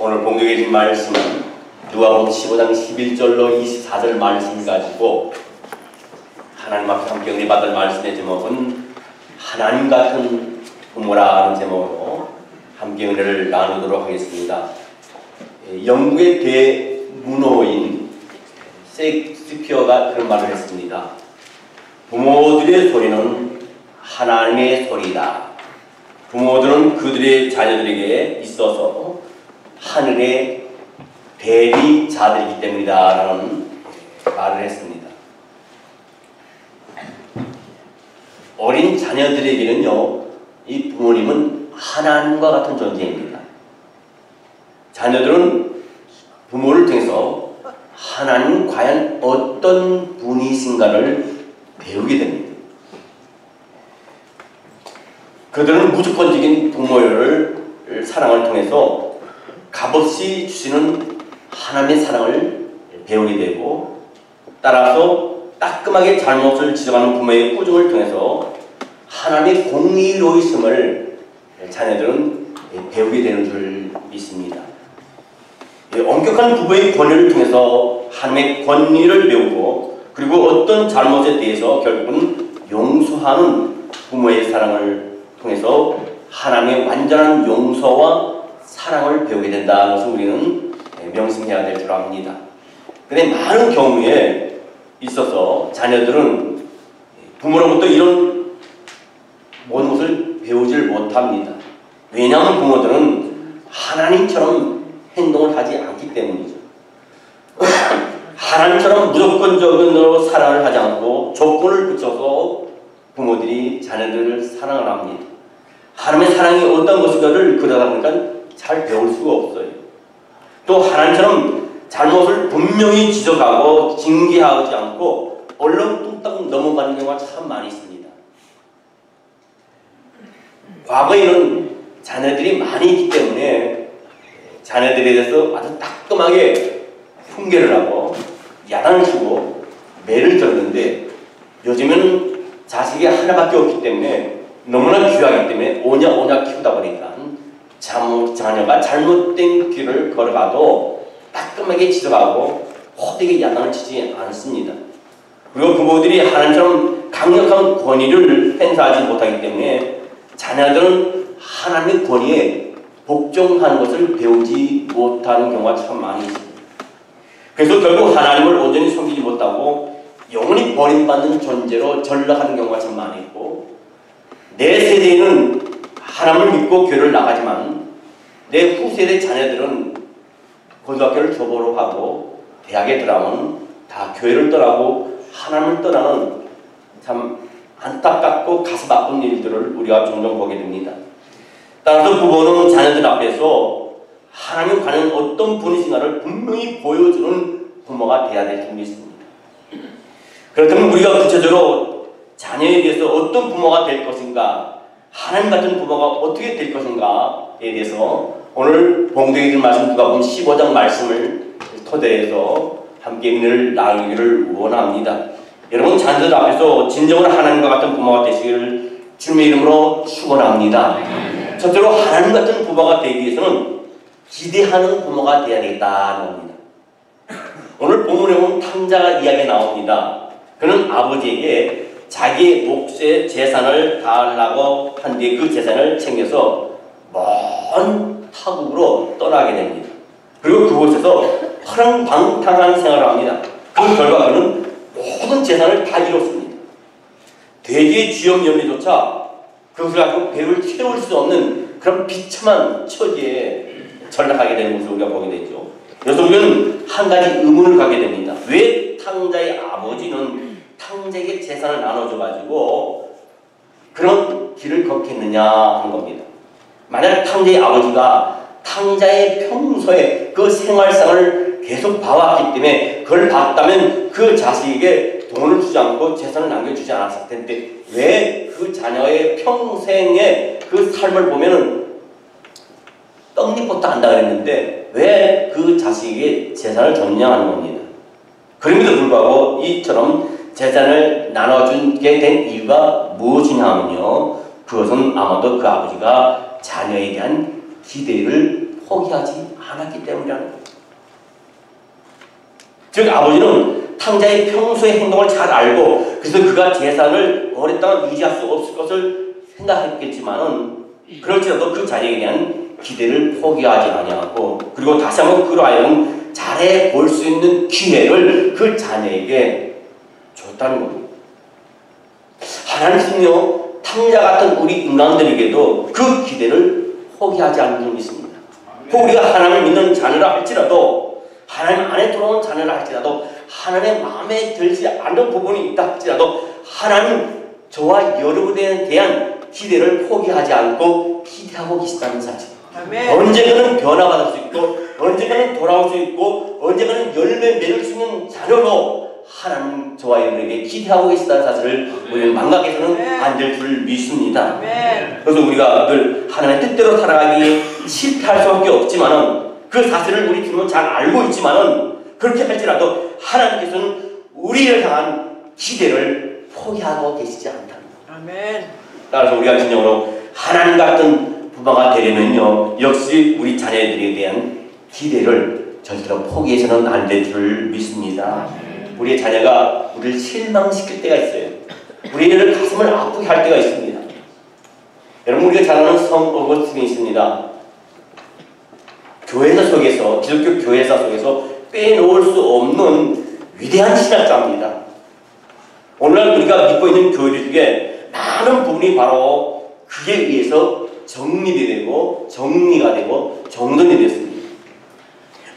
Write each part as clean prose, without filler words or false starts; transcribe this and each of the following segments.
오늘 봉독해 준 말씀은 누가복음 15장 11절로 24절 말씀을 가지고 하나님 앞에 함께 은혜 받을 말씀의 제목은 하나님 같은 부모라는 제목으로 함께 은혜를 나누도록 하겠습니다. 영국의 대문호인 셰익스피어가 그런 말을 했습니다. 부모들의 소리는 하나님의 소리다. 부모들은 그들의 자녀들에게 있어서 하늘의 대리자들이기 때문이다 라는 말을 했습니다. 어린 자녀들에게는요, 이 부모님은 하나님과 같은 존재입니다. 자녀들은 부모를 통해서 하나님 과연 어떤 분이신가를 배우게 됩니다. 그들은 무조건적인 부모의 사랑을 통해서 값없이 주시는 하나님의 사랑을 배우게 되고, 따라서 따끔하게 잘못을 지적하는 부모의 꾸중을 통해서 하나님의 공의로이심을 자녀들은 배우게 되는 줄 믿습니다. 엄격한 부모의 권위를 통해서 하나님의 권위를 배우고, 그리고 어떤 잘못에 대해서 결국은 용서하는 부모의 사랑을 통해서 하나님의 완전한 용서와 사랑을 배우게 된다는 것을 우리는 명심해야 될 줄 압니다. 그런데 많은 경우에 있어서 자녀들은 부모로부터 이런 모든 것을 배우질 못합니다. 왜냐하면 부모들은 하나님처럼 행동을 하지 않기 때문이죠. 하나님처럼 무조건적으로 사랑을 하지 않고 조건을 붙여서 부모들이 자녀들을 사랑을 합니다. 하나님의 사랑이 어떤 것인가를 그러다 보니까 잘 배울 수가 없어요. 또 하나님처럼 잘못을 분명히 지적하고 징계하지 않고 얼렁뚱땅 넘어가는 경우가 참 많이 있습니다. 과거에는 자녀들이 많이 있기 때문에 자녀들에 대해서 아주 따끔하게 훈계를 하고 야단을 치고 매를 들었는데, 요즘은 자식이 하나밖에 없기 때문에 너무나 귀하기 때문에 오냐 키우다 보니까 자녀가 잘못된 길을 걸어가도 따끔하게 지적하고 호되게 야단을 치지 않습니다. 그리고 부모들이 하나님처럼 강력한 권위를 행사하지 못하기 때문에 자녀들은 하나님의 권위에 복종하는 것을 배우지 못하는 경우가 참 많이 있습니다. 그래서 결국 하나님을 온전히 섬기지 못하고 영원히 버림받는 존재로 전락하는 경우가 참 많이 있고, 내 세대에는 하나님을 믿고 교회를 나가지만 내 후세대 자녀들은 고등학교를 졸업하고 대학에 들어가면 다 교회를 떠나고 하나님을 떠나는 참 안타깝고 가슴 아픈 일들을 우리가 종종 보게 됩니다. 따라서 부모는 자녀들 앞에서 하나님 과연 어떤 분이신가를 분명히 보여주는 부모가 되어야 될 줄 믿습니다. 그렇다면 우리가 구체적으로 자녀에 대해서 어떤 부모가 될 것인가, 하나님 같은 부모가 어떻게 될 것인가에 대해서 오늘 봉독해 줄 말씀 누가복음 15장 말씀을 토대해서 함께 은혜를 나누기를 원합니다. 여러분, 자녀들 앞에서 진정으로 하나님과 같은 부모가 되시기를 주님의 이름으로 축원합니다. 첫째로 하나님 같은 부모가 되기 위해서는 기대하는 부모가 되어야 되겠다는 겁니다. 오늘 본문에 보면 탕자가 이야기 나옵니다. 그는 아버지에게 자기의 몫의 재산을 달라고 한 뒤에 그 재산을 챙겨서 먼 타국으로 떠나게 됩니다. 그리고 그곳에서 허랑방탕한 생활을 합니다. 그 결과 그는 모든 재산을 다 잃었습니다. 대개의 쥐염 염려조차 그것을 가지고 배를 채울 수 없는 그런 비참한 처지에 전락하게 되는 것을 우리가 보게 되죠. 여기서 우리는 한 가지 의문을 갖게 됩니다. 왜 탕자의 아버지는 탕자에게 재산을 나눠줘가지고 그런 길을 걷겠느냐 하는 겁니다. 만약 탕자의 아버지가 탕자의 평소에 그 생활상을 계속 봐왔기 때문에 그걸 봤다면 그 자식에게 돈을 주지 않고 재산을 남겨주지 않았을 텐데, 왜 그 자녀의 평생의 그 삶을 보면은 떡잎부터 한다 그랬는데 왜 그 자식에게 재산을 줬냐 하는 겁니다. 그럼에도 불구하고 이처럼 재산을 나눠주게 된 이유가 무엇이냐 하면요, 그것은 아마도 그 아버지가 자녀에 대한 기대를 포기하지 않았기 때문이라는 거예요. 즉 아버지는 탕자의 평소의 행동을 잘 알고 그래서 그가 재산을 오랫동안 유지할 수 없을 것을 생각했겠지만은 그럴지라도 그 자녀에 대한 기대를 포기하지 아니하고 그리고 다시 한번 그로 하여금 잘해 볼 수 있는 기회를 그 자녀에게 줬다는 겁니다. 하나님은요 탕자 같은 우리 인간들에게도 그 기대를 포기하지 않는 줄 믿습니다. 혹 우리가 하나님을 믿는 자녀라 할지라도 하나님 안에 들어온 자녀라 할지라도 하나님의 마음에 들지 않는 부분이 있다 할지라도 하나님 저와 여러분에 대한 기대를 포기하지 않고 기대하고 계시다는 사실. 언젠가는 변화받을 수 있고 언젠가는 돌아올 수 있고 언젠가는 열매 맺을 수 있는 자녀로 하나님 저와 여러분에게 기대하고 계시다는 사실을 우리는 망각해서는 안 될 줄 믿습니다. 그래서 우리가 늘 하나님의 뜻대로 살아가기에 실패할 수밖에 없지만은 그 사실을 우리 주님은 잘 알고 있지만은 그렇게 할지라도 하나님께서는 우리를 향한 기대를 포기하고 계시지 않답니다. 아멘. 따라서 우리가 진정으로 하나님 같은 부모가 되려면요 역시 우리 자녀들에 대한 기대를 절대로 포기해서는 안 될 줄 믿습니다. 우리의 자녀가 우리를 실망시킬 때가 있어요. 우리를 가슴을 아프게 할 때가 있습니다. 여러분 우리가 잘 아는 성 어거스틴이 있습니다. 교회사 속에서 기독교 교회사 속에서 빼놓을 수 없는 위대한 신학자입니다. 오늘날 우리가 믿고 있는 교회들 중에 많은 부분이 바로 그에 의해서 정립이 되고 정리가 되고 정돈이 됐습니다.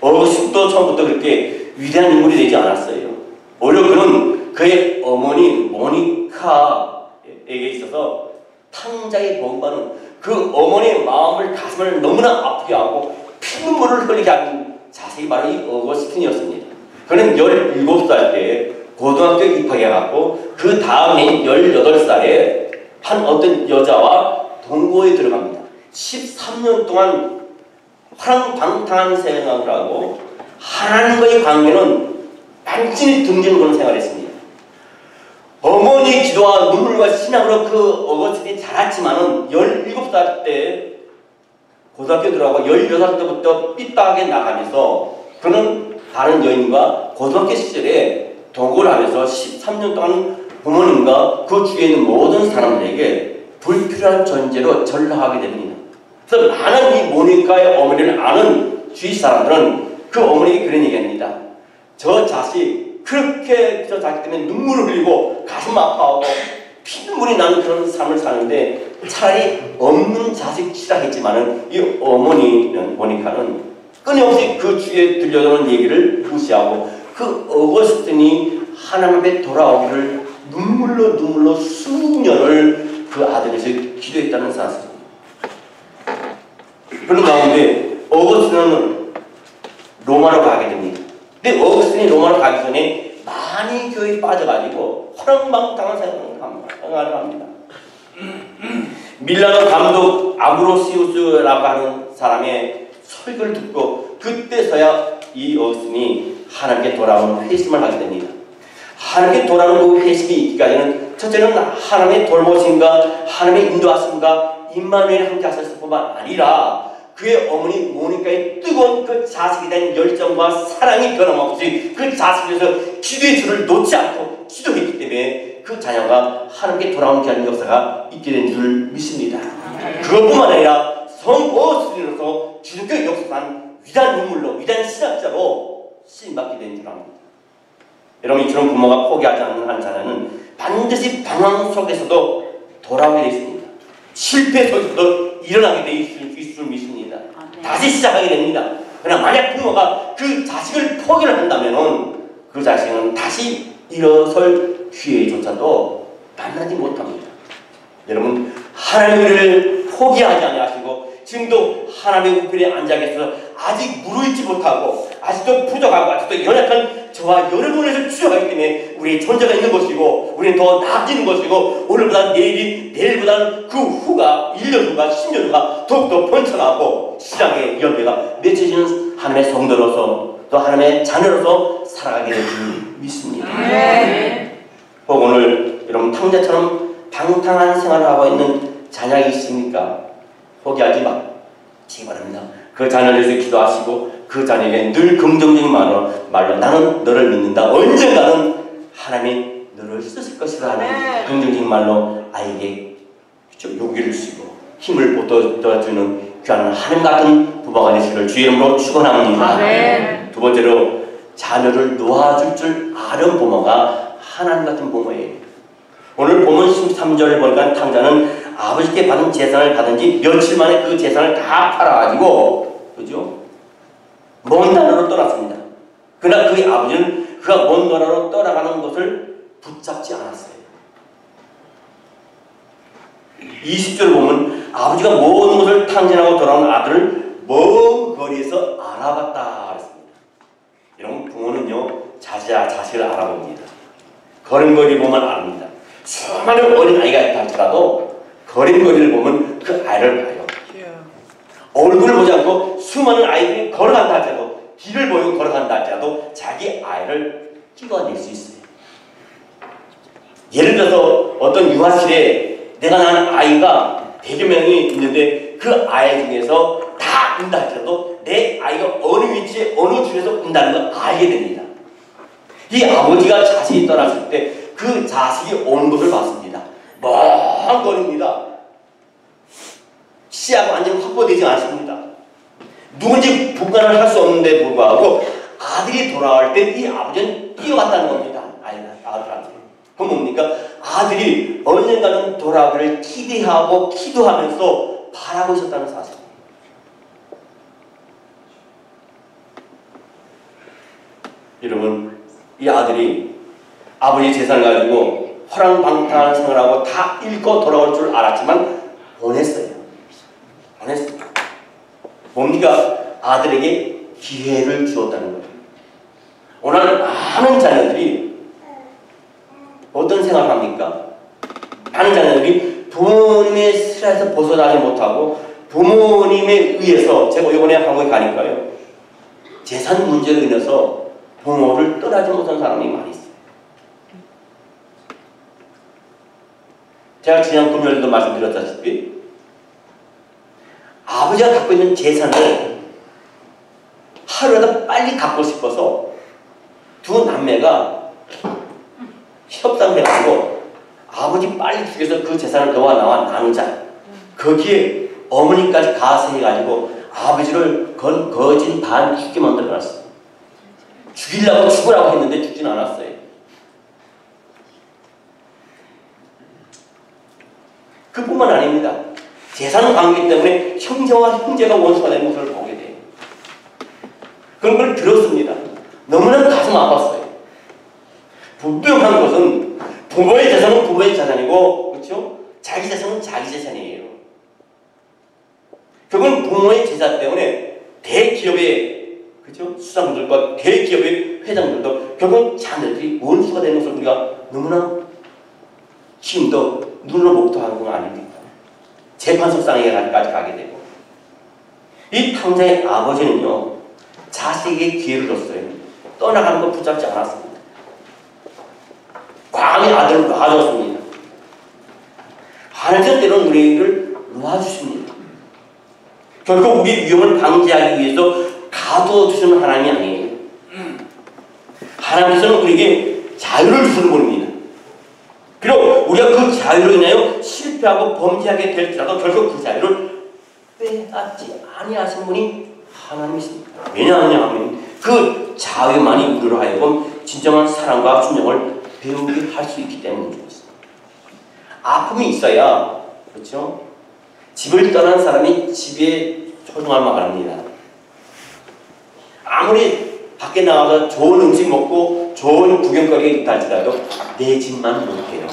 어거스틴도 처음부터 그렇게 위대한 인물이 되지 않았어요. 오히려 그는 그의 어머니 모니카에게 있어서 탕자의 복음과는 그 어머니의 마음을 가슴을 너무나 아프게 하고 피눈물을 흘리게 하는 자세히 바로 이 어거스틴이었습니다. 그는 17살 때 고등학교 입학해갖고 그 다음에 18살에 한 어떤 여자와 동거에 들어갑니다. 13년 동안 화랑방탕한 생활을 하고 하나님과의 관계는 완전히 등지는 그런 생활을 했습니다. 어머니의 기도와 눈물과 신앙으로 그 어거스틴이 자랐지만은 17살 때 고등학교 들어가고 16살 때부터 삐딱하게 나가면서 그는 다른 여인과 고등학교 시절에 동거를 하면서 13년 동안 부모님과 그 주위에 있는 모든 사람들에게 불필요한 존재로 전락하게 됩니다. 그래서 많은 이 모니카의 어머니를 아는 주위 사람들은 그 어머니에게 그런 얘기합니다. 저 자식 그렇게 저 자식 때문에 눈물을 흘리고 가슴 아파하고 피눈물이 나는 그런 삶을 사는데 차라리 없는 자식이라 했지만은 이 어머니는 모니카는 끊임없이 그 주위에 들려오는 얘기를 무시하고 그 어거스틴이 하나님 앞에 돌아오기를 눈물로 수년을 그 아들에서 기도했다는 사실입니다. 그런 가운데 어거스틴은 로마로 가게 됩니다. 근데 어거스틴이 로마로 가기 전에 많이 교회에 빠져가지고 허랑방탕한 생활을 합니다. 밀라노 감독 아브로시우스라고 하는 사람의 설교를 듣고 그때서야 이 어거스틴이 하나님께 돌아오는 회심을 하게 됩니다. 하나님께 돌아오는 그 회심이 있기까지는 첫째는 하나님의 돌보심과 하나님의 인도하심과 임마누엘 함께 하셨을 뿐만 아니라 그의 어머니 모니카의 뜨거운 그 자식에 대한 열정과 사랑이 변함없이 그 자식에서 기도의 줄을 놓지 않고 기도했기 때문에 그 자녀가 하나님께 돌아오게 하는 역사가 있게 된 줄 믿습니다. 그것뿐만 아니라 성 어거스틴으로서 기독교 역사상 위대한 인물로 위대한 신학자로 쓰임받게 된 줄 압니다. 여러분 이처럼 부모가 포기하지 않는 한 자녀는 반드시 방황 속에서도 돌아오게 되어 있습니다. 실패 속에서도 일어나게 되어 있을 줄 믿습니다. 다시 시작하게 됩니다. 그러나 만약 부모가 그 자식을 포기를 한다면 그 자식은 다시 일어설 기회조차도 만나지 못합니다. 여러분 하나님을 포기하지 아니하시고 지금도 하나님의 우편에 앉아 계셔서 아직 무르익지 못하고 아직도 부족하고 아직도 연약한 저와 여러분에서 주셔가기 때문에 우리의 존재가 있는 것이고 우리는 더 나아지는 것이고 오늘보다 내일이 내일보다는 그 후가 1년 후가 10년 후가 더욱더 번창하고 신앙의 열매가 맺혀지는 하나님의 성도로서 또 하나님의 자녀로서 살아가게 될 줄 믿습니다. 혹 오늘 여러분 탕자처럼 방탕한 생활을 하고 있는 자녀가 있습니까? 포기하지 마시기 바랍니다. 그 자녀를 위해서 기도하시고 그 자녀에게 늘 긍정적인 말로 나는 너를 믿는다. 언젠가는 하나님이 너를 쓰실 것이라 하는 긍정적인 말로 아이에게 용기를 주시고 힘을 보태주는 귀한 하나님 같은 부모가 되시기를 주의 이름으로 축원합니다. 두 번째로 자녀를 놓아줄 줄 아는 부모가 하나님 같은 부모예요. 오늘 보면 13절 보니까 탕자는 아버지께 받은 재산을 받은 지 며칠 만에 그 재산을 다 팔아가지고, 그죠? 먼 나라로 떠났습니다. 그러나 그의 아버지는 그가 먼 나라로 떠나가는 것을 붙잡지 않았어요. 20절 보면 아버지가 모든 것을 탕진하고 돌아온 아들을 먼 거리에서 알아봤다 그랬습니다. 이런 부모는요, 자식을 알아봅니다. 걸음걸이 보면 압니다. 수많은 어린 아이가 있다 할지라도 걸음걸이를 보면 그 아이를 봐요. 얼굴을 보지 않고 수많은 아이들이 걸어간다 할지라도, 길을 보이고 걸어간다 할지라도 자기 아이를 찍어낼 수 있어요. 예를 들어서 어떤 유아실에 내가 낳은 아이가 100여 명이 있는데 그 아이 중에서 다 운다 할지라도 내 아이가 어느 위치에 어느 줄에서 운다는 걸 알게 됩니다. 이 아버지가 자식이 떠났을 때 그 자식이 오는 것을 봤습니다. 먼 거리입니다. 시야가 완전히 확보되지 않습니다. 누군지 분간을 할 수 없는데 불구하고 아들이 돌아올 때 이 아버지는 뛰어갔다는 겁니다. 아들한테. 그건 뭡니까? 아들이 언젠가는 돌아오기를 기대하고 기도하면서 바라고 있었다는 사실입니다. 여러분, 이 아들이 아버지 재산을 가지고 호랑방탕한 생활을 하고 다 잃고 돌아올 줄 알았지만 보냈어요. 뭡니까? 아들에게 기회를 주었다는 거예요. 오늘 많은 자녀들이 어떤 생각을 합니까? 많은 자녀들이 부모님의 슬에서 벗어나지 못하고 부모님에 의해서, 제가 이번에 한국에 가니까요, 재산 문제로 인해서 부모를 떠나지 못한 사람이 많이 있어요. 제가 지난 금요일도 말씀드렸다시피 아버지가 갖고 있는 재산을 하루라도 빨리 갖고 싶어서 두 남매가 협상해가지고 아버지 빨리 죽여서 그 재산을 너와 나와 나누자. 거기에 어머니까지 가세해가지고 아버지를 거진 반 죽게 만들어놨어요. 죽이려고 죽으라고 했는데 죽진 않았어요. 그뿐만 아닙니다. 재산 관계 때문에 형제와 형제가 원수가 되는 것을 보게 돼요. 그런 걸 들었습니다. 너무나 가슴 아팠어요. 분명한 것은 부모의 재산은 부모의 재산이고, 그렇죠? 자기 재산은 자기 재산이에요. 결국은 부모의 재산 때문에 대기업의, 그렇죠? 수장들과 대기업의 회장들도 결국은 자녀들이 원수가 되는 것을 우리가 너무나 지금도 눈으로 목도하는 건 아닙니까? 재판석상에까지 가게 되고. 이 탕자의 아버지는요, 자식에게 기회를 줬어요. 떠나가는 걸 붙잡지 않았습니다. 광의 아들을 놔줬습니다. 하나님은 때로는 우리를 놓아주십니다. 결국 우리 위험을 방지하기 위해서 가둬주시는 하나님이 아니에요. 하나님께서는 우리에게 자유를 주시는 분입니다. 비록 우리가 그 자유로 인하여 실패하고 범죄하게 될지라도 결국 그 자유를 빼앗지 아니하신 분이 하나님이십니다. 왜냐하면 그 자유만이 우리로 하여금 진정한 사랑과 순종을 배우게 할 수 있기 때문입니다. 아픔이 있어야, 그렇죠? 집을 떠난 사람이 집에 소중함을 알합니다. 아무리 밖에 나가서 좋은 음식 먹고 좋은 구경거리가 있다 할지라도 내 집만 못 해요.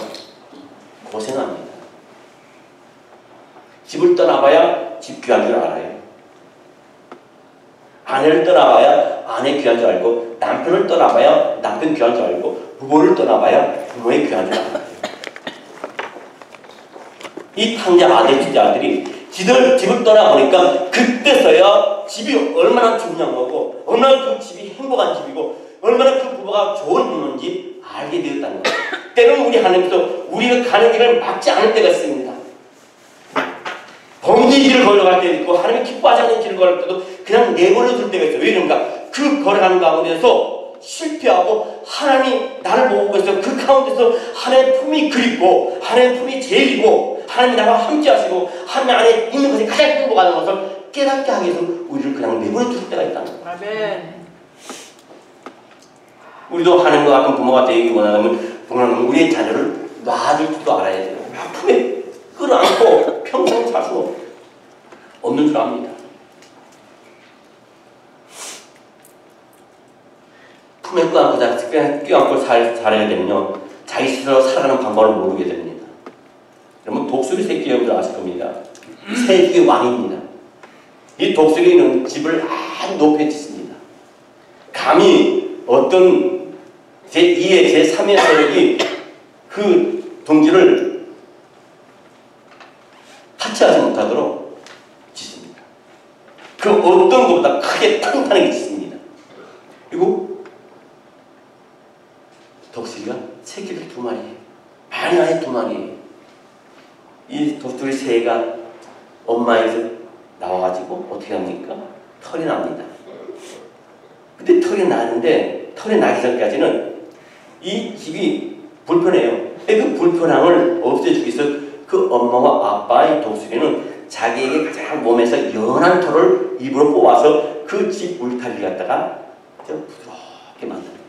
고생합니다. 집을 떠나봐야 집 귀한 줄 알아요. 아내를 떠나봐야 아내 귀한 줄 알고, 남편을 떠나봐야 남편 귀한 줄 알고, 부모를 떠나봐야 부모의 귀한 줄 알아요. 이 탕자 아들이 집을 떠나보니까 그때서야 집이 얼마나 중요한 거고, 얼마나 그 집이 행복한 집이고, 얼마나 그 부부가 좋은 부모인지 알게 되었다는 거예요. 때로는 우리 하나님께서 우리가 가는 길을 막지 않을 때가 있습니다. 번개의 길을 걸어갈 때도 있고 하나님이 기뻐하지 않는 길을 걸어갈 때도 그냥 내버려 둘 때가 있어요. 왜 그런가? 그 걸어가는 가운데서 실패하고 하나님이 나를 보고 있어요. 그 가운데서 하나님의 품이 그립고 하나님의 품이 제일이고 하나님이 나와 함께 하시고 하나님 안에 있는 것이 가장 행복하는 것을 깨닫게 하기 위해서 우리를 그냥 내버려 둘 때가 있다는 거예요. 아멘. 우리도 하나님과 같은 부모가 되기 원하면 우리의 자녀를 놔줄 줄도 알아야 돼요. 품에 끌어안고 평생 살 수 없는 줄 압니다. 품에 껴안고 살아야 되면요, 자기 스스로 살아가는 방법을 모르게 됩니다. 여러분, 독수리 새끼 여러분들 아실 겁니다. 새끼의 왕입니다. 이 독수리는 집을 아주 높이 짓습니다. 감히 어떤 제2의 제3의 세력이 그 둥지를 타치하지 못하도록 짓습니다. 그 어떤 것보다 크게 탄탄하게 짓습니다. 그리고 독수리가 새끼를 2마리예요. 많이 안에 2마리예요. 이 독수리 새가 엄마에서 나와가지고 어떻게 합니까? 털이 납니다. 근데 털이 나는데 털이 나기 전까지는 이 집이 불편해요. 그 불편함을 없애주기 위해서 그 엄마와 아빠의 독수리는 자기에게 가장 몸에서 연한 털을 입으로 뽑아서 그 집 울타리를 갖다가 부드럽게 만듭니다.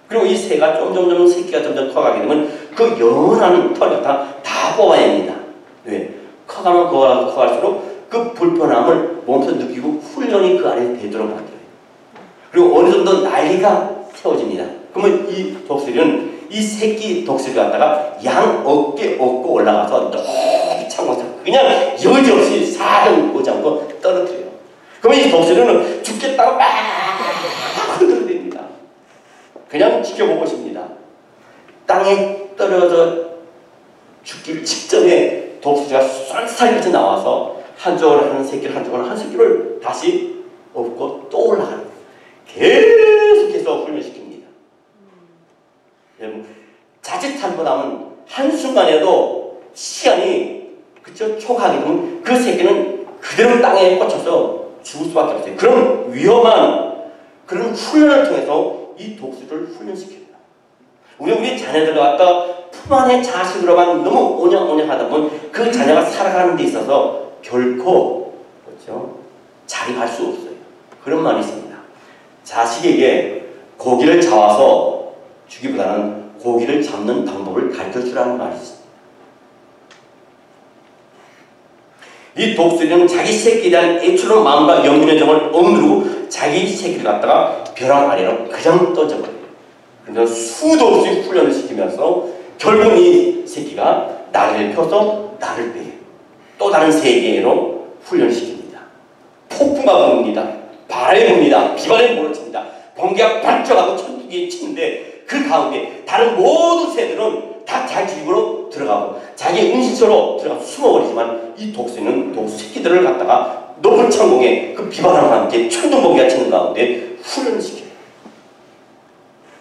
그리고 이 새가 점점 새끼가 점점 커가게 되면 그 연한 털을 다 뽑아냅니다. 왜? 커가면 커갈수록 그 불편함을 몸에서 느끼고 훈련이 그 안에 되도록 만들어요. 그리고 어느 정도 나이가 세워집니다. 그러면 이 독수리는 이 새끼 독수리 갖다가 양 어깨 업고 올라가서 높이 창고서 그냥 여지없이 사정 보지 않고 떨어뜨려요. 그러면 이 독수리는 죽겠다고 막 흔들어댑니다. 그냥 지켜보고 있습니다. 땅에 떨어져 죽기 직전에 독수리가 쏜살같이 나와서 한쪽으로 한 새끼를 한쪽으로 한 새끼를 다시 업고 또 올라가는 거예요. 계속해서 훈련시킵니다. 여러분, 자칫 잘못하면 한순간에도 시간이 그쵸 초과하게 되면 그 새끼는 그대로 땅에 꽂혀서 죽을 수밖에 없어요. 그런 위험한 그런 훈련을 통해서 이 독수리를 훈련시킵니다. 우리 자녀들을 갖다 품 안에 자식으로만 너무 오냐오냐하다 보면 그 자녀가 살아가는 데 있어서 결코 그렇죠? 자립할 수 없어요. 그런 말이 있습니다. 자식에게 고기를 잡아서 주기보다는 고기를 잡는 방법을 가르쳐주라는 말이 있습니다. 이 독수리는 자기 새끼에 대한 애처로운 마음과 영혼의 정을 억누르고 자기 새끼를 갖다가 벼랑 아래로 그냥 던져버려요. 그래서 수도 없이 훈련을 시키면서 결국 이 새끼가 날개를 펴서 날을 빼요. 또 다른 세계로 훈련시킵니다. 폭풍가 부릅니다. 바람이 붑니다. 비바람이 몰아칩니다. 번개가 반짝하고 천둥이 치는데 그 가운데 다른 모든 새들은 다 자기 집으로 들어가고 자기 은신처로 들어가서 숨어버리지만 이 독수리는 독수 새끼들을 갖다가 높은 천공에 그 비바람과 함께 천둥번개가 치는 가운데 훈련을 시켜요.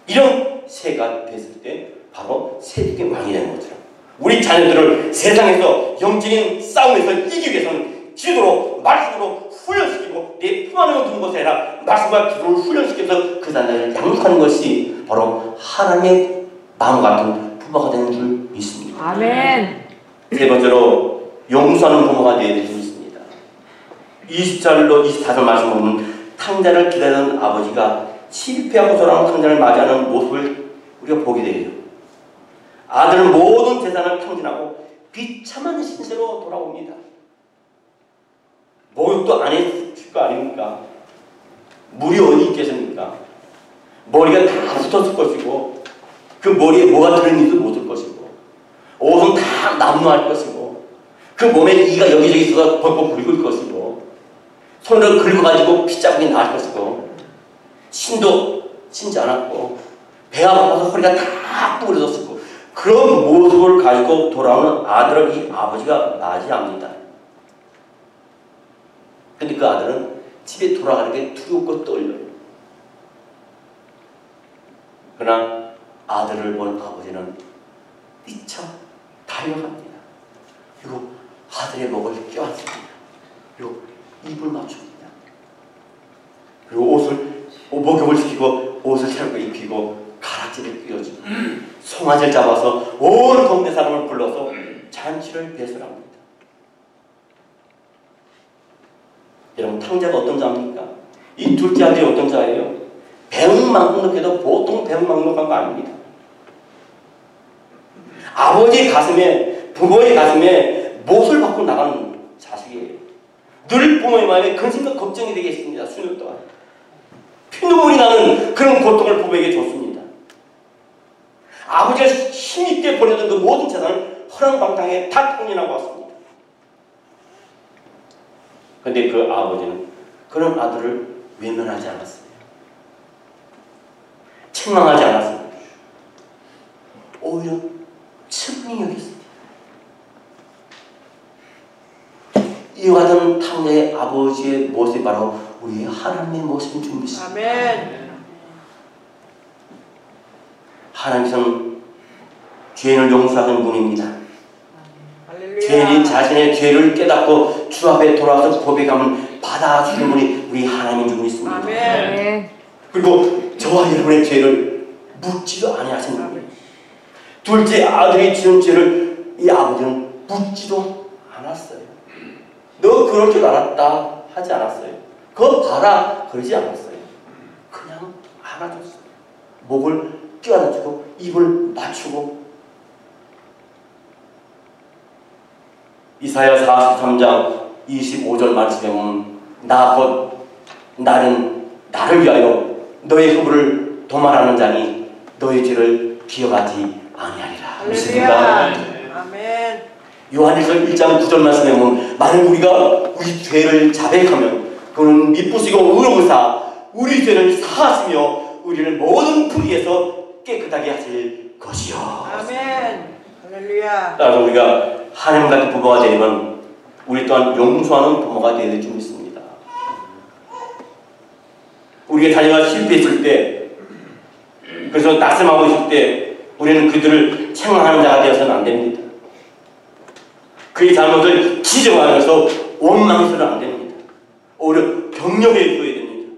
이런 새가 됐을 때 바로 새들의 왕이 되는 것처럼 우리 자녀들을 세상에서 영적인 싸움에서 이기기 위해서는 기도로 말씀으로 훈련시키고 내 품 안에 두는 것이 아니라 말씀과 기도를 훈련시켜서 그 자녀를 양육하는 것이 바로 하나님의 마음 같은 부모가 되는 줄 믿습니다. 아멘. 세 번째로 용서하는 부모가 되어야 될 줄 믿습니다. 20절로 24절 말씀 보면 탕자를 기다리는 아버지가 실패하고 돌아온 탕자를 맞이하는 모습을 우리가 보게 돼요. 아들은 모든 재산을 탕진하고 비참한 신세로 돌아옵니다. 목욕도 안 했을 거 아닙니까? 물이 어디 있겠습니까? 머리가 다 붙었을 것이고 그 머리에 뭐가 들어있는지도 모를 것이고 옷은 다 남루할 것이고 그 몸에 이가 여기저기 있어서 벅벅 굵을 것이고 손으로 긁어가지고 핏자국이 날 것이고 신도 신지 않았고 배가 고파서 허리가 다 부러졌을 거고 그런 모습을 가지고 돌아오는 아들을 이 아버지가 맞이합니다. 근데 그 아들은 집에 돌아가는 게 두렵고 떨려요. 그러나 아들을 본 아버지는 미쳐 달려갑니다. 그리고 아들의 목을 껴안습니다. 그리고 입을 맞춥니다. 그리고 목욕을 시키고 옷을 새롭게 입히고 가락지를 끼워주고 송아지를 잡아서 온 동네 사람을 불러서 잔치를 배설합니다. 여러분, 탕자가 어떤 자입니까? 이 둘째 아들이 어떤 자예요? 배은망덕해도 보통 배은망덕한 거 아닙니다. 아버지 가슴에, 부모의 가슴에 못을 받고 나가는 자식이에요. 늘 부모의 마음에 근심과 걱정이 되겠습니다. 수년 동안 피눈물이 나는 그런 고통을 부모에게 줬습니다. 아버지가 힘있게 보내던 그 모든 재산을 허랑방탕에 다 탕진하고 왔습니다. 그런데 그 아버지는 그런 아들을 외면하지 않았어요. 책망하지 않았습니다. 오히려 측은히 여겼습니다. 이와 같은 탕자의 아버지의 모습이 바로 우리 하나님의 모습인 줄 믿습니다. 아멘. 하나님께서는 죄인을 용서하는 분입니다. 할렐루야. 죄인이 자신의 죄를 깨닫고 주 앞에 돌아와서 고백하면 받아주는 분이 우리 하나님인 줄 믿습니다. 아멘. 그리고 저와 여러분의 죄를 묻지도 아니하신 분. 둘째 아들이 지은 죄를 이 아버지는 묻지도 않았어요. 너 그럴 줄 알았다 하지 않았어요. 그거 봐라 그러지 않았어요. 그냥 안아줬어요. 목을 껴안아주고 입을 맞추고. 이사야 43장 25절 말씀에 보면 나 곧 나를 위하여 너의 허물을 도말하는 자니 너의 죄를 기억하지 아니하리라. 믿습니까? 아멘. 요한일서 1장 9절 말씀에 보면 만일 우리가 우리 죄를 자백하면 그는 미쁘시고 의로우사 우리 죄를 사하시며 우리를 모든 불의에서 깨끗하게 하실 것이요. 아멘. 할렐루야. 따라서 우리가 하나님 같은 부모가 되면 우리 또한 용서하는 부모가 되어야 될 줄 믿습니다. 우리가 자녀가 실패했을 때, 그래서 낙심하고 있을 때 우리는 그들을 책망하는 자가 되어서는 안 됩니다. 그의 잘못을 지적하면서 원망해서는 안 됩니다. 오히려 격려해 줘야 됩니다.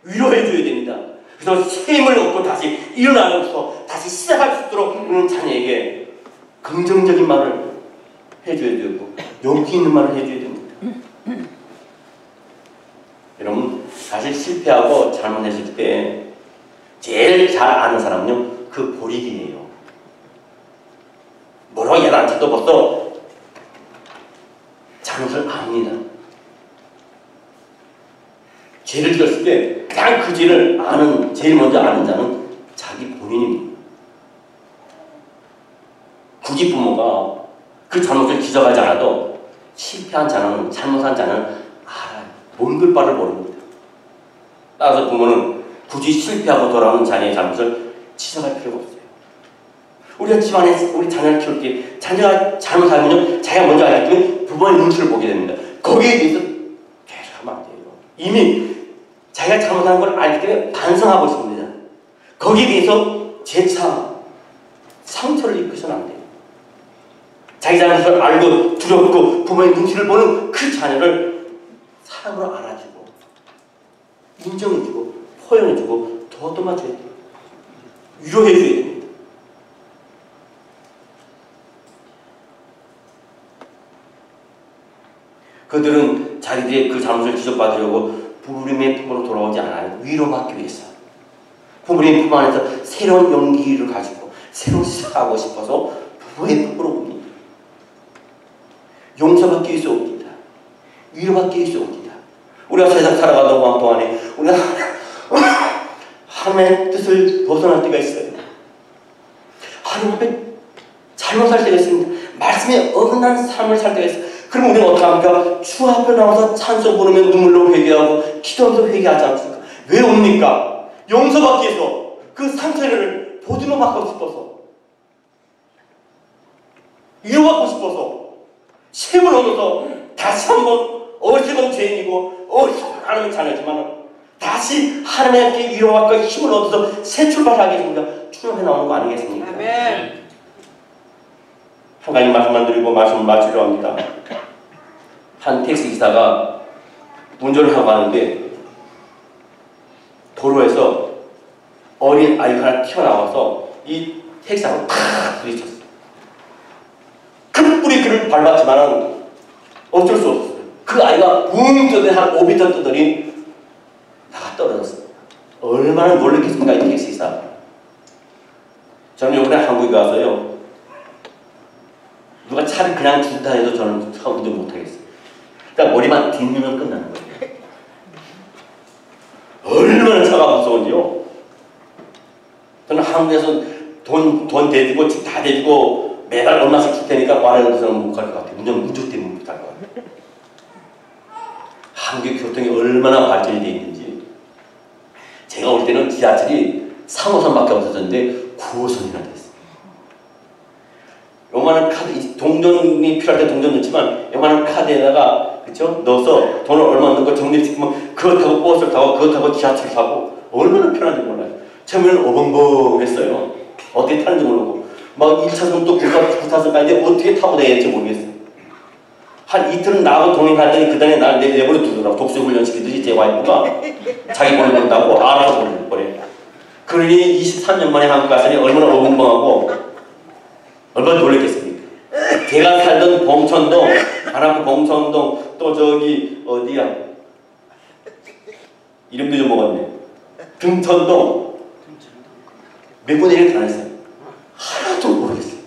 위로해 줘야 됩니다. 그래서 새 힘을 얻고 다시 일어나면서 다시 시작할 수 있도록 우리는 자녀에게 긍정적인 말을 해줘야 되고 용기 있는 말을 해줘야 됩니다. 여러분, 사실 실패하고 잘못했을 때 제일 잘 아는 사람은요, 그 보리기예요. 뭐라고 얘기할지도 벌써 잘못을 압니다. 죄를 지었을 때 가장 그 죄를 제일 먼저 아는 자는 자기 본인입니다. 굳이 부모가 그 잘못을 지적하지 않아도 실패한 자는, 잘못한 자는 알아요. 몸둘 바를 모릅니다. 따라서 부모는 굳이 실패하고 돌아오는 자녀의 잘못을 지적할 필요가 없어요. 우리가 집안에 우리 자녀를 키울 때 자녀가 잘못하면요, 자기가 먼저 알기 때문에 부모의 눈치를 보게 됩니다. 거기에 대해서 계속 하면 안 돼요. 이미 자기가 잘못한 걸 알기 때문에 반성하고 있습니다. 거기에 대해서 재차 상처를 입혀서는 안 돼요. 자기 잘못을 알고 두렵고 부모의 눈치를 보는 그 자녀를 사랑으로 안아주고 인정해주고 포용해주고 더듬어줘야 돼요. 위로해줘야 됩니다. 그들은 자기들의 그 잘못을 지적받으려고 부모님의 품으로 돌아오지 않아요. 위로받기 위해서. 부모님의 품 안에서 새로운 용기를 가지고 새로 시작하고 싶어서 부모의 품으로 옵니다. 용서받기 위해서 옵니다. 위로받기 위해서 옵니다. 우리가 세상 살아가는 동안에 우리가 하나님의 뜻을 벗어날 때가 있어요. 하나님 앞에 잘못 살 때가 있습니다. 말씀에 어긋난 삶을 살 때가 있어요. 그럼 우리는 어떻게 합니까? 주 앞에 나와서 찬송 부르면 눈물로 회개하고 기도하면서 회개하지 않습니까? 왜 옵니까? 용서받기 위해서 그 상처를 보듬어 받고 싶어서, 위로받고 싶어서, 힘을 얻어서 다시 한번 어리석은 죄인이고 어리석은 하나님의 자녀지만 다시 하나님께 위로받고 힘을 얻어서 새 출발하겠습니다. 출발해 나오는 거 아니겠습니까? 아멘. 한 가지 말씀만 드리고 말씀을 마치려 합니다. 한 택시 기사가 운전을 하고 가는데 도로에서 어린 아이가 하나 튀어나와서 이 택시하고 탁 부딪혔어요. 큰 브레이크를 밟았지만은 어쩔 수 없었어요. 그 아이가 붕 떠더니 한 5m 떠더니 나가 떨어졌어요. 얼마나 놀랐겠습니까, 이 택시기사. 저는 요번에 한국에 가서요, 누가 차를 그냥 준다 해도 저는 차 운전 못하겠어요. 그러니까 머리만 딛으면 끝나는 거예요. 얼마나 차가 무서운지요. 저는 한국에서 돈 대주고 집 다 대주고 매달 얼마씩 줄 테니까 말하는 저는 못 갈 것 같아요. 운전 때문에 못 갈 것 같아요. 한국의 교통이 얼마나 발전이 되어 있는지. 제가 올 때는 지하철이 3호선밖에 없었는데 9호선이나 됐어요. 요만한 카드, 동전이 필요할 때 동전 넣지만 요만한 카드에다가 그쵸? 넣어서 돈을 얼마 넣고 적립시키면 그거 타고 버스를 타고 그거 타고 지하철 타고 얼마나 편한지 몰라요. 처음에는 어벙벙했어요. 어떻게 타는지 모르고 막 1차선 또 9차선 가는데 어떻게 타고 다녀야 될지 모르겠어요. 한 이틀은 나하고 동행하더니 그 다음에 날 내버려 두더라고. 독수훈련 시키듯이 제 와이프가 자기 볼일 본다고 알아서 볼일 보래. 그러니 23년 만에 한국 갔으니 얼마나 어벙벙하고 얼마나 놀랬겠습니까? 제가 살던 봉천동, 하나부 봉천동, 또 저기 어디야? 이름도 좀 먹었네. 등천동. 몇 군데 이렇게 다녔어요. 하나도 모르겠어요.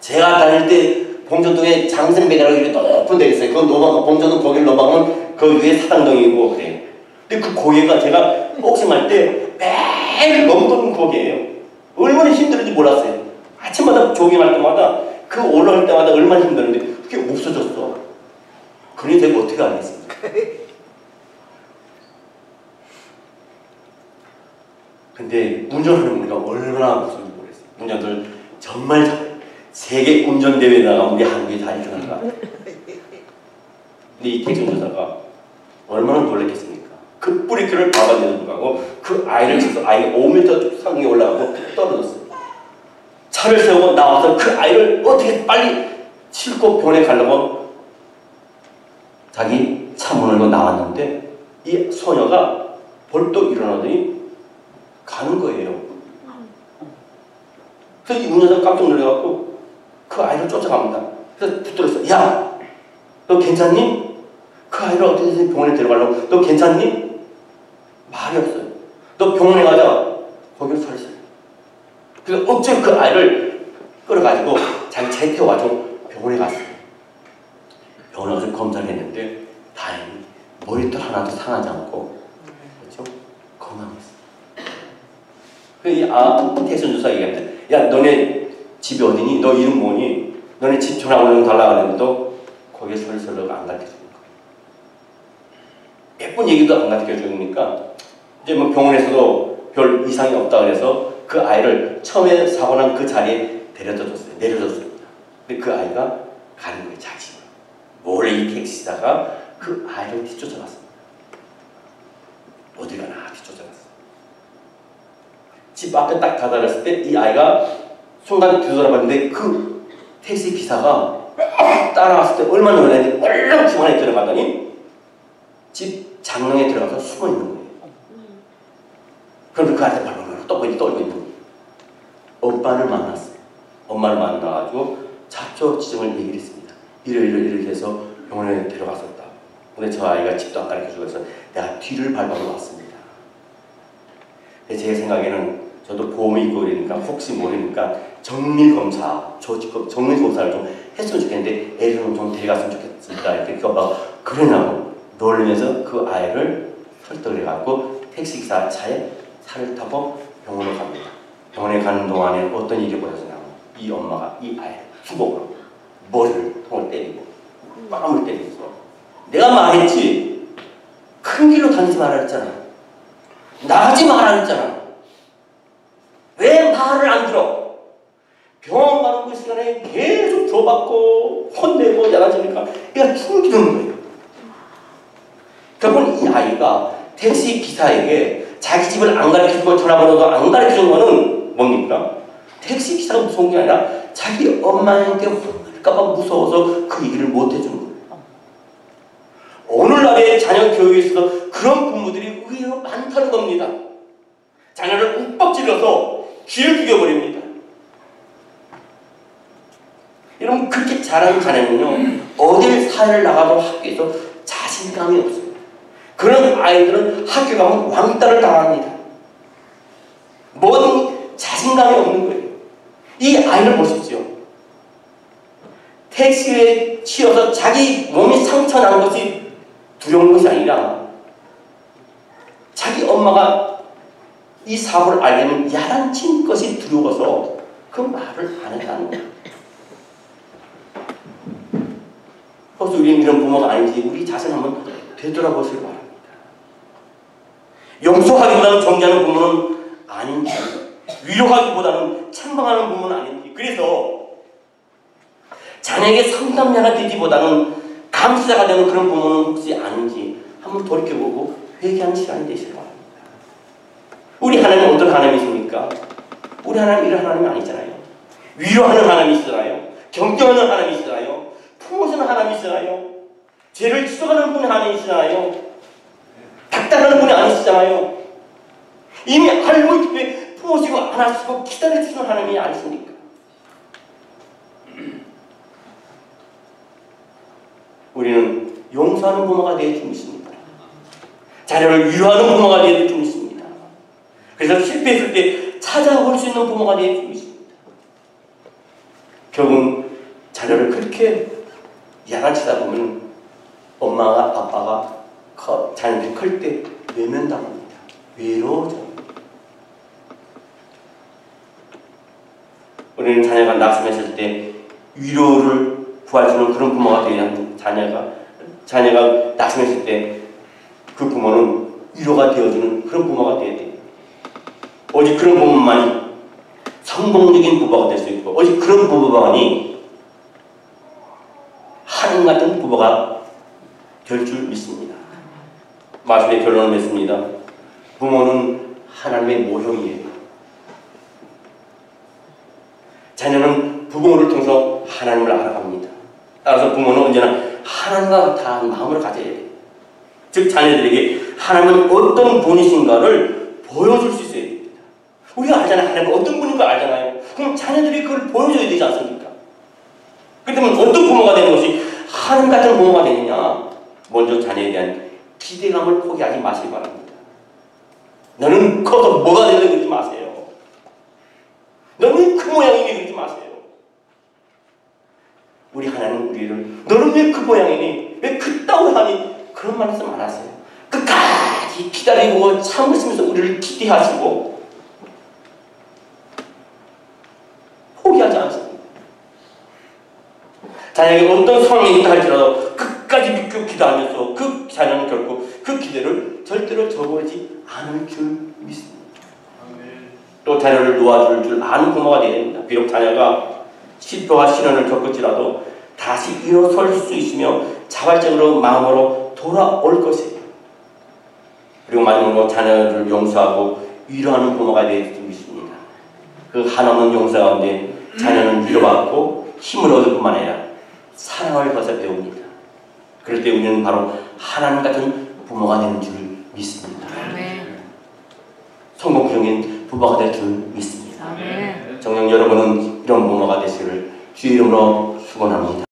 제가 다닐 때 봉천동에 장생배라고 이렇게 높은 데 있어요. 그 넘어가, 봉천동 거기를 넘어가면 그 위에 사당동이고 그래요. 근데 그 고개가 제가 복싱할 때 매일 넘던 고개예요. 얼마나 힘들은지 몰랐어요. 아침마다 조깅할 때마다 그 올라갈 때마다 얼마나 힘들었는데 그게 없어졌어. 그러니 제가 어떻게 알겠습니까? 근데 운전하는 우리가 얼마나 무서운지 모르겠어요. 운전들 정말 잘해요. 세계 운전대회에 나가면 우리 한국이 다 1등한다. 근데 이 택시 운전사가 얼마나 놀랐겠습니까? 그 브레이크를 밟아내는 거고 그 아이를 쳐서 아이가 5m 상에 올라가고 떨어졌어요. 차를 세우고 나와서 그 아이를 어떻게 빨리 싣고 병원에 가려고 자기 차 문을 열고 나왔는데 이 소녀가 벌떡 일어나더니 가는 거예요. 그래서 이 운전사가 깜짝 놀라갖고 그 아이를 쫓아갑니다. 그래서 붙들었어. 야! 너 괜찮니? 그 아이를 어떻게 병원에 데려가려고? 너 괜찮니? 말이 없어요. 너 병원에 가자. 거기를 서 있어요. 그래서 억지로 그 아이를 끌어가지고 자기 차에 태워가지고 병원에 갔어요. 병원에 가서 검사를 했는데 다행히 머리털 하나도 상하지 않고 그렇죠? 건강했어요. 이 택시 운전사가 얘기합니다. 야, 너네 집이 어디니? 너 이름 뭐니? 너네 집 전화번호 달라고 하는데도 거기에 설설로 안 가르쳐주는 거예요. 몇 번 얘기도 안 가르쳐주니까 이제 뭐 병원에서도 별 이상이 없다 그래서 그 아이를 처음에 사고 난 그 자리에 데려다 줬어요. 내려줬습니다. 근데 그 아이가 가는 거예요. 자기 집으로. 몰래 이 택시사가 그 아이를 뒤쫓아갔습니다. 어디 가나 뒤쫓아갔어요. 집 앞에 딱 다다랐을 때 이 아이가 순간 뒤돌아봤는데 그 택시 기사가 따라왔을 때 얼마나 놀랐는지 얼른 집 안에 들어가더니 집 장롱에 들어가서 숨어 있는 거예요. 그럼 그 아이한테 발로 떨고 있는 거예요. 엄마를 만났어요. 엄마를 만나가지고 자초지종을 얘기를 했습니다. 이렇게 해서 병원에 데려갔었다. 근데 저 아이가 집도 안 가르쳐주고 해서 내가 뒤를 밟아서 왔습니다. 근데 제 생각에는 저도 보험이 있고 그러니까 혹시 모르니까 정밀검사, 정밀검사를 좀 했으면 좋겠는데 애를 좀 데려갔으면 좋겠습니다. 이렇게 막 그러냐고 놀면서 그 아이를 설득을 해갖고 택시기사 차에 차를 타고 병원으로 갑니다. 병원에 가는 동안에 어떤 일이 벌어지냐면 이 엄마가 이 아이를 수복으로 머리를 통을 때리고 뺨을 때리면서 내가 말했지 큰 길로 다니지 말라 했잖아. 나가지 말라 했잖아. 왜 말을 안 들어? 병원 가는 그 시간에 계속 줘받고 혼내고 야단치니까 얘가 숨기는 거예요. 결국은 이 아이가 택시 기사에게 자기 집을 안 가르쳐주고 전화번호도 안 가르쳐준 거는 뭡니까? 택시 기사가 무서운 게 아니라 자기 엄마한테 혼날까봐 무서워서 그 얘기를 못 해주는 거예요. 오늘날의 자녀 교육에서도 그런 부모들이 의외로 많다는 겁니다. 자녀를 욱박질러서 귀를 죽여버립니다. 여러분, 그렇게 자라는 자녀는요, 어딜 사회를 나가도 학교에서 자신감이 없어요. 그런 아이들은 학교 가면 왕따를 당합니다. 뭐든 자신감이 없는 거예요. 이 아이를 보십시오. 택시에 치여서 자기 몸이 상처 난 것이 두려운 것이 아니라 자기 엄마가 이 사고를 알려면 야단친 것이 두려워서 그 말을 안 한다는 거예요. 그래서 우리는 이런 부모가 아닌지 우리 자신 한번 되돌아보시기 바랍니다. 용서하기보다는 정죄하는 부모는 아닌지, 위로하기보다는 찬방하는 부모는 아닌지, 그래서 자녀에게 상담자가 되기보다는 감시자가 되는 그런 부모는 혹시 아닌지 한번 돌이켜보고 회개하는 시간이 되시기 바랍니다. 우리 하나님은 어떤 하나님이십니까? 우리 하나님 이런 하나님이 아니잖아요. 위로하는 하나님이시잖아요. 격려하는 하나님이시잖아요. 품어주는 하나님이시잖아요. 죄를 지적하는 분이 하나님이시잖아요. 닥달하는 분이 아니시잖아요. 이미 알고 있기 품어주고 안아주시고 기다려주시는 하나님이 아니십니까? 우리는 용서하는 부모가 되어 주십니다. 자녀를 위로하는 부모가 되어 주십니다. 그래서 실패했을 때 찾아올 수 있는 부모가 되어 주십니다. 결국은 자녀를 그렇게 야단치다 보면 엄마가 아빠가 자녀들이 클 때 외면당합니다. 외로워져. 우리는 자녀가 낙심했을 때 위로를 구해주는 그런 부모가 되어야 합니다. 자녀가 낙심했을 때 그 부모는 위로가 되어주는 그런 부모가 되어야 돼요. 오직 그런 부모만이 성공적인 부부가 될 수 있고, 오직 그런 부부만이 하나님 같은 부부가 될 줄 믿습니다. 말씀의 결론을 맺습니다. 부모는 하나님의 모형이에요. 자녀는 부모를 통해서 하나님을 알아갑니다. 따라서 부모는 언제나 하나님과 같은 마음을 가져야 돼요. 즉 자녀들에게 하나님은 어떤 분이신가를 보여줄 수 있어야 됩니다. 우리가 알잖아요. 하나님은 어떤 분인 걸 알잖아요. 그럼 자녀들이 그걸 보여줘야 되지 않습니까? 그렇다면 어떤 부모가 되는 것이 하나님 같은 부모가 되느냐? 먼저 자녀에 대한 기대감을 포기하지 마시기 바랍니다. 너는 커서 뭐가 되려고 그러지 마세요. 너는 그 모양이니 그러지 마세요. 우리 하나님 우리를 너는 왜 그 모양이니? 왜 그따위 하니? 그런 말씀 안 하세요. 끝까지 기다리고 참으시면서 우리를 기대하시고 포기하지 않습니다. 자녀에게 어떤 상황이 있다 할지라도 끝까지 믿고 기도하면서 그 자녀는 결코 그 기대를 절대로 저버리지 않을 줄 믿습니다. 또 자녀를 놓아줄 줄 아는 부모가 되어야 됩니다. 비록 자녀가 실패와 시련을 겪을지라도 다시 일어설 수 있으며 자발적으로 마음으로 돌아올 것이에요. 그리고 마지막으로 자녀를 용서하고 위로하는 부모가 되어야 줄 믿습니다. 그 한없는 용서 가운데 자녀는 위로받고 힘을 얻을 뿐만 아니라 사랑을 벌써 배웁니다. 그럴 때 우리는 바로 하나님 같은 부모가 되는 줄 믿습니다. 성공적인 부모가 될 줄 믿습니다. 정녕 여러분은 이런 부모가 되시기를 주의 이름으로 축원합니다.